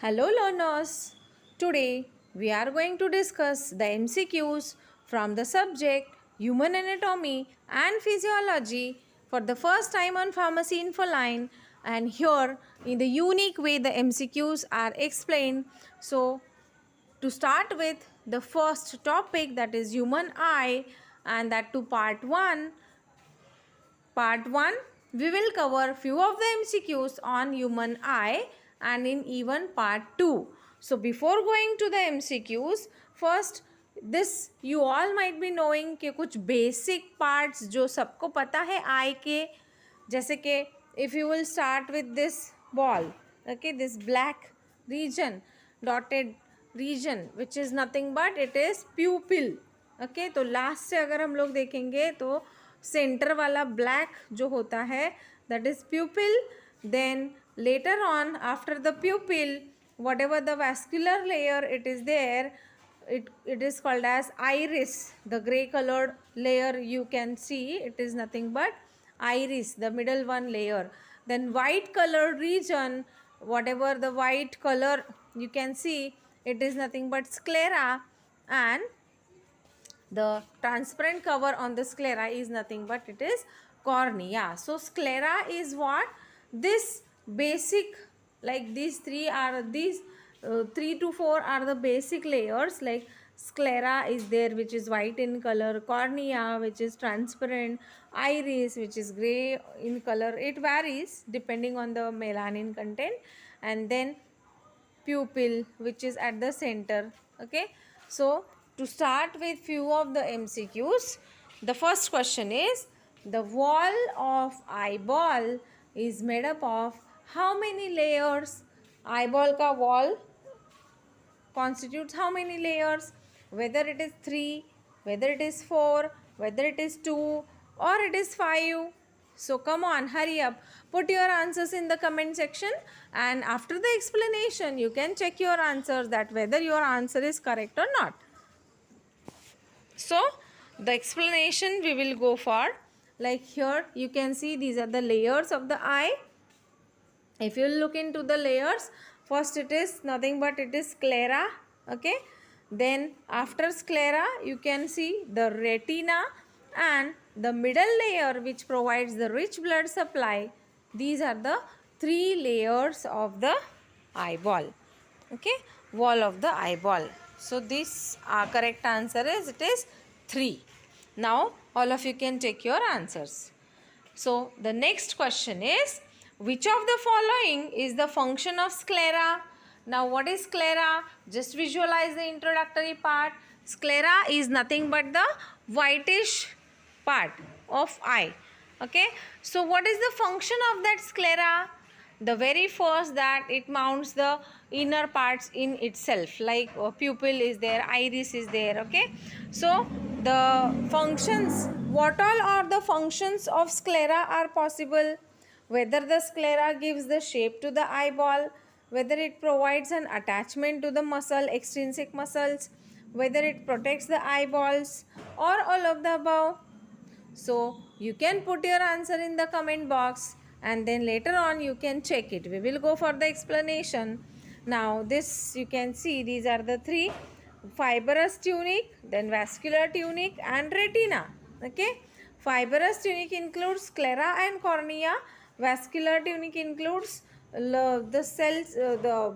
Hello learners. Today we are going to discuss the MCQs from the subject Human Anatomy and Physiology for the first time on Pharmacy Infoline, and here in the unique way the MCQs are explained. So to start with the first topic, that is human eye, and that to part 1. Part 1, we will cover few of the MCQs on human eye, and in even part 2. So before going to the MCQs, first this you all might be knowing कि कुछ basic parts जो सबको पता है eye के, जैसे कि if you will start with this ball, okay, this black region, dotted region, which is nothing but it is pupil. okay, तो लास्ट से अगर हम लोग देखेंगे तो सेंटर वाला ब्लैक जो होता है that is pupil. Then later on after the pupil whatever the vascular layer it is there, it is called as iris. The gray colored layer you can see, it is nothing but iris, the middle one layer. Then white colored region, whatever the white color you can see, it is nothing but sclera, and the transparent cover on the sclera is nothing but it is cornea. So sclera is what? This basic, like these three are these 3 to 4 are the basic layers. Like sclera is there, which is white in color, cornea which is transparent, iris which is gray in color, it varies depending on the melanin content, and then pupil which is at the center. Okay, so to start with few of the MCQs, the first question is the wall of eyeball is made up of how many layers? Eyeball ka wall constitutes how many layers? Whether it is 3, whether it is 4, whether it is 2 or it is 5. So come on, hurry up, put your answers in the comment section, and after the explanation you can check your answers that whether your answer is correct or not. So the explanation we will go for, like here you can see these are the layers of the eye. If you look into the layers, first it is nothing but it is sclera. Okay, then after sclera you can see the retina and the middle layer which provides the rich blood supply. These are the 3 layers of the eyeball. Okay, wall of the eyeball. So this correct answer is it is 3. Now all of you can take your answers. So the next question is, which of the following is the function of sclera? Now what is sclera? Just visualize the introductory part. Sclera is nothing but the whitish part of eye. Okay, so what is the function of that sclera? The very first, that it mounts the inner parts in itself, like pupil is there, iris is there. Okay, so the functions, what all are the functions of sclera are possible? Whether the sclera gives the shape to the eyeball, whether it provides an attachment to the muscle, extrinsic muscles, whether it protects the eyeballs, or all of the above. So you can put your answer in the comment box, and then later on you can check it. We will go for the explanation. Now this you can see, these are the 3: fibrous tunic, then vascular tunic and retina. Okay, fibrous tunic includes sclera and cornea. Vascular tunic includes the cells, the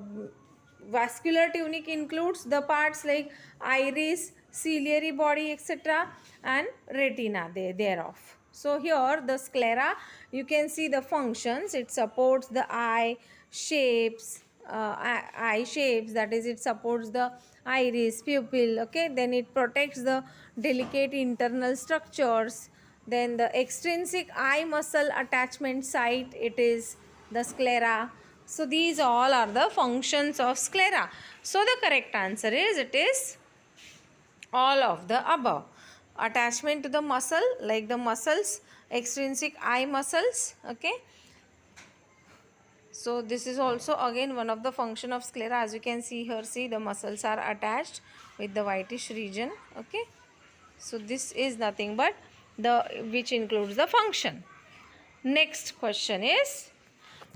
vascular tunic includes the parts like iris, ciliary body, etc., and retina thereof. So here the sclera, you can see the functions. It supports the eye shapes, that is, it supports the iris, pupil. Okay, then it protects the delicate internal structures. Then the extrinsic eye muscle attachment site, it is the sclera. So these all are the functions of sclera. So the correct answer is it is all of the above. Attachment to the muscle, like the muscles, extrinsic eye muscles. Okay, so this is also again one of the function of sclera. As you can see here, see the muscles are attached with the whitish region. Okay, so this is nothing but the which includes the function. Next question is,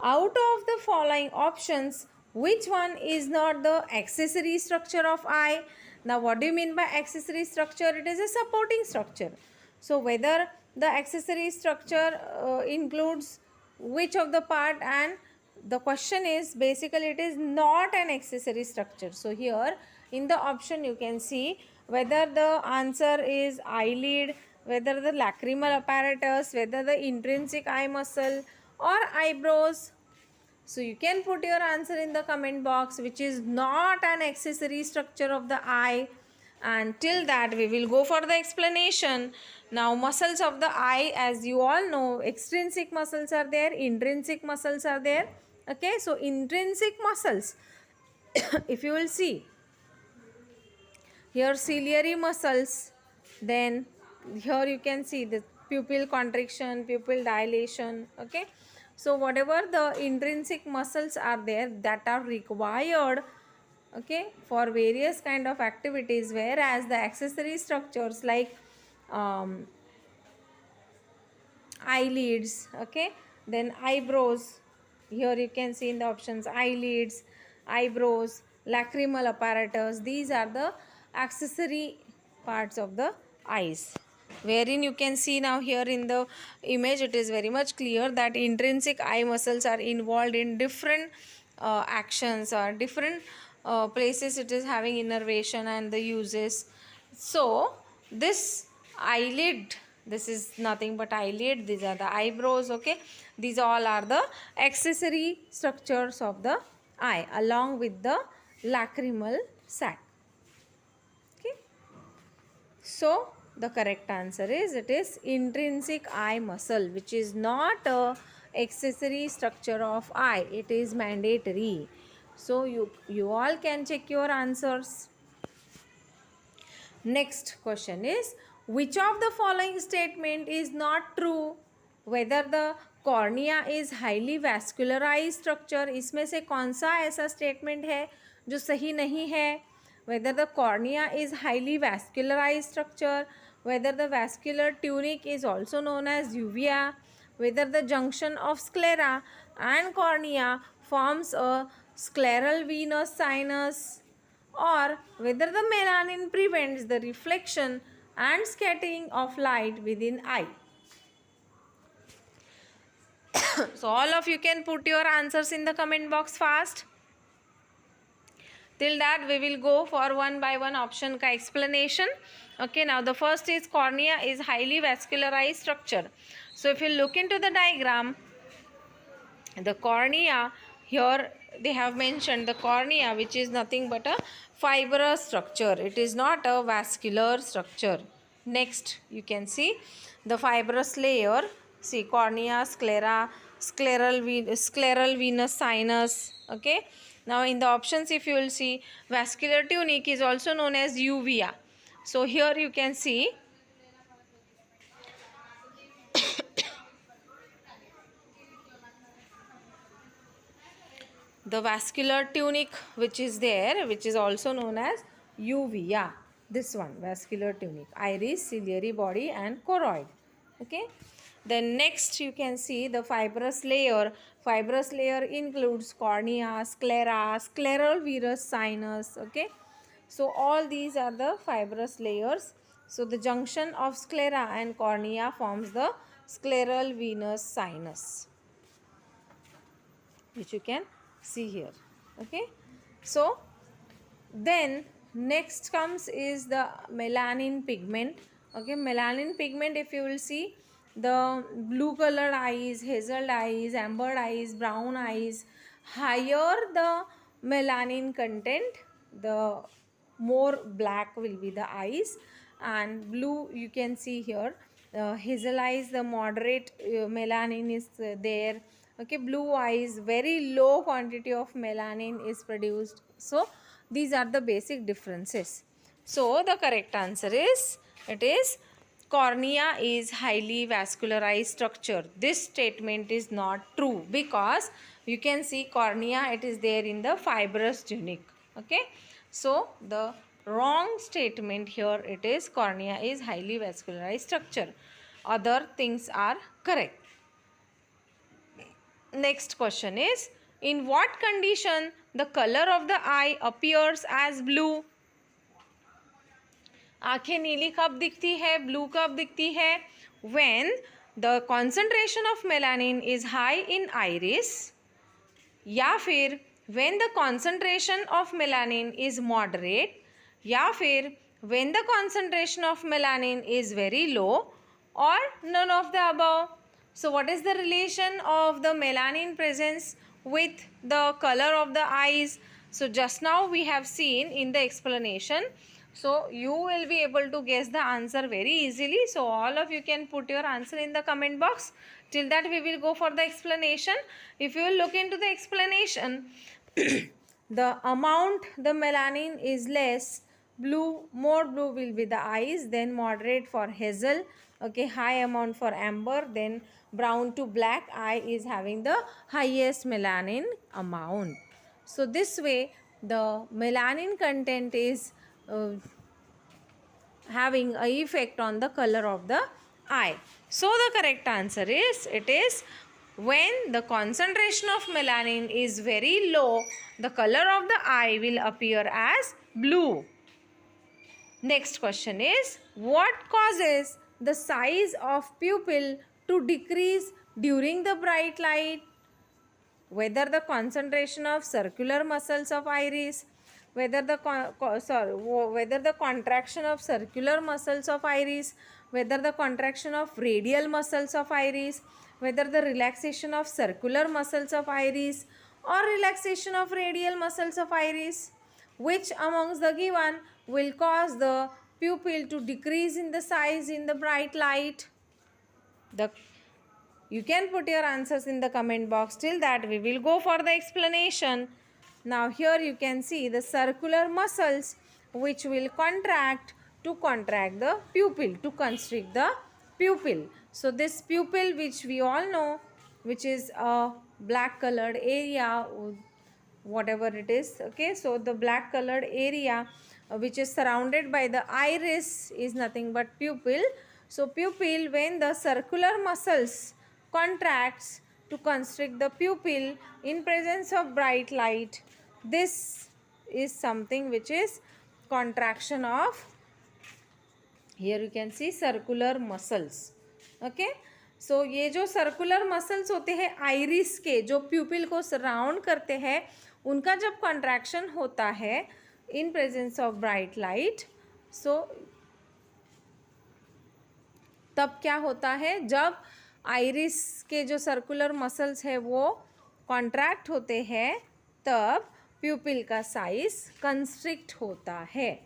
out of the following options, Which one is not the accessory structure of eye? Now what do you mean by accessory structure? It is a supporting structure. So whether the accessory structure includes which of the part, and the question is basically it is not an accessory structure. So here in the option you can see whether the answer is eyelid, whether the lacrimal apparatus, whether the intrinsic eye muscle or eyebrows. So you can put your answer in the comment box which is not an accessory structure of the eye. And till that we will go for the explanation. Now muscles of the eye, as you all know, extrinsic muscles are there, intrinsic muscles are there. Okay, so intrinsic muscles if you will see here, ciliary muscles, then here you can see the pupil contraction, pupil dilation. Okay, so whatever the intrinsic muscles are there that are required, okay, for various kind of activities, whereas the accessory structures like eyelids, okay, then eyebrows, here you can see in the options eyelids, eyebrows, lacrimal apparatus, these are the accessory parts of the eyes, wherein you can see now here in the image it is very much clear that intrinsic eye muscles are involved in different actions or different places it is having innervation and the uses. So this eyelid, this is nothing but eyelid, these are the eyebrows. Okay, these all are the accessory structures of the eye along with the lacrimal sac. Okay, so the correct answer is it is intrinsic eye muscle, which is not a accessory structure of eye, it is mandatory. So you all can check your answers. Next question is, which of the following statement is not true? Whether the cornea is highly vascularized structure, इसमें से कौन सा ऐसा statement है जो सही नहीं है? Whether the cornea is highly vascularized structure, whether the vascular tunic is also known as uvea, whether the junction of sclera and cornea forms a scleral venous sinus, or whether the melanin prevents the reflection and scattering of light within eye. So all of you can put your answers in the comment box fast. Till that we will go for one by one option ka explanation. Okay, now the first is cornea is highly vascularized structure. So if you look into the diagram, the cornea, here they have mentioned the cornea, which is nothing but a fibrous structure. It is not a vascular structure. Next you can see the fibrous layer. See, cornea, sclera, scleral venous sinus. Okay, now in the options if you will see, vascular tunic is also known as uvea. So here you can see the vascular tunic which is there, which is also known as uvea. This one, vascular tunic, iris, ciliary body and choroid. Okay, then next you can see the fibrous layer. Fibrous layer includes cornea, sclera, scleral venous sinus. Okay, so all these are the fibrous layers. So the junction of sclera and cornea forms the scleral venous sinus, which you can see here. Okay, so then next comes is the melanin pigment. Okay, melanin pigment, if you will see, the blue colored eyes, hazel eyes, amber eyes, brown eyes, higher the melanin content, the more black will be the eyes. And blue you can see here, hazel eyes, the moderate melanin is there. Okay, blue eyes, very low quantity of melanin is produced. So these are the basic differences. So the correct answer is, it is cornea is highly vascularized structure. This statement is not true because you can see cornea, it is there in the fibrous tunic. Okay, so the wrong statement here, it is cornea is highly vascularized structure. Other things are correct. Next question is, In what condition the color of the eye appears as blue? आंखें नीली कब दिखती है, blue कब दिखती है? When the concentration of melanin is high in iris, या फिर when the concentration of melanin is moderate, या फिर when the concentration of melanin is very low, or none of the above. So what is the relation of the melanin presence with the color of the eyes? So just now we have seen in the explanation. So you will be able to guess the answer very easily. So all of you can put your answer in the comment box. Till that we will go for the explanation. If you will look into the explanation, the amount the melanin is less, blue, more blue will be the eyes, then moderate for hazel, okay, high amount for amber, then brown to black eye is having the highest melanin amount. So this way the melanin content is having a effect on the color of the eye. So the correct answer is, it is when the concentration of melanin is very low, the color of the eye will appear as blue. Next question is, what causes the size of pupil to decrease during the bright light? Whether the concentration of circular muscles of iris, whether the contraction of circular muscles of iris, whether the contraction of radial muscles of iris, whether the relaxation of circular muscles of iris or relaxation of radial muscles of iris, which amongst the given will cause the pupil to decrease in the size in the bright light? You can put your answers in the comment box. Till that we will go for the explanation. Now here you can see the circular muscles which will contract the pupil, to constrict the pupil. So this pupil, which we all know, which is a black colored area, whatever it is, okay, so the black colored area which is surrounded by the iris is nothing but pupil. So pupil, when the circular muscles contracts to constrict the pupil in presence of bright light, this is something which is contraction of, here you can see, circular muscles. Okay, so ये जो circular muscles होते हैं iris के, जो प्यूपिल को surround करते हैं, उनका जब कॉन्ट्रैक्शन होता है in presence of bright light, so तब क्या होता है, जब आइरिस के जो सर्कुलर मसल्स है वो कॉन्ट्रैक्ट होते हैं, तब प्यूपिल का साइज कंस्ट्रिक्ट होता है.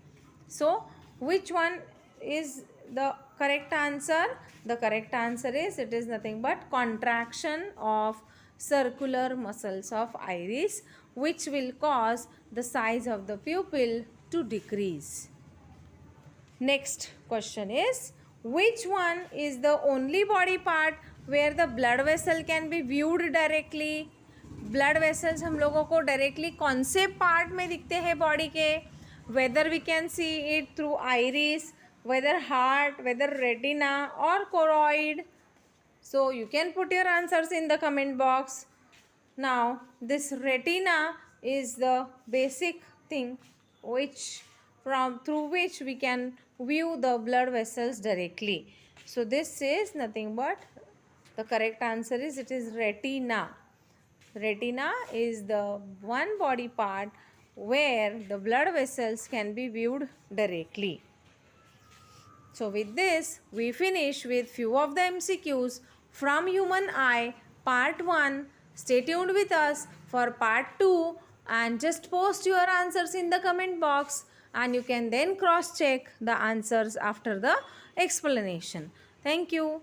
So which one is the correct answer? The correct answer is, it is nothing but contraction of circular muscles of iris, which will cause the size of the pupil to decrease. Next question is, which one is the only body part where the blood vessel can be viewed directly? blood vessels हम लोगों को directly कौन से part में दिखते हैं body के? Whether we can see it through iris, whether heart, whether retina or choroid. So you can put your answers in the comment box. Now this retina is the basic thing through which we can view the blood vessels directly. So this is nothing but, the correct answer is, it is retina. Retina is the one body part where the blood vessels can be viewed directly. So with this, we finish with few of the MCQs from human eye, part 1. Stay tuned with us for part 2 and just post your answers in the comment box, and you can then cross check the answers after the explanation. Thank you.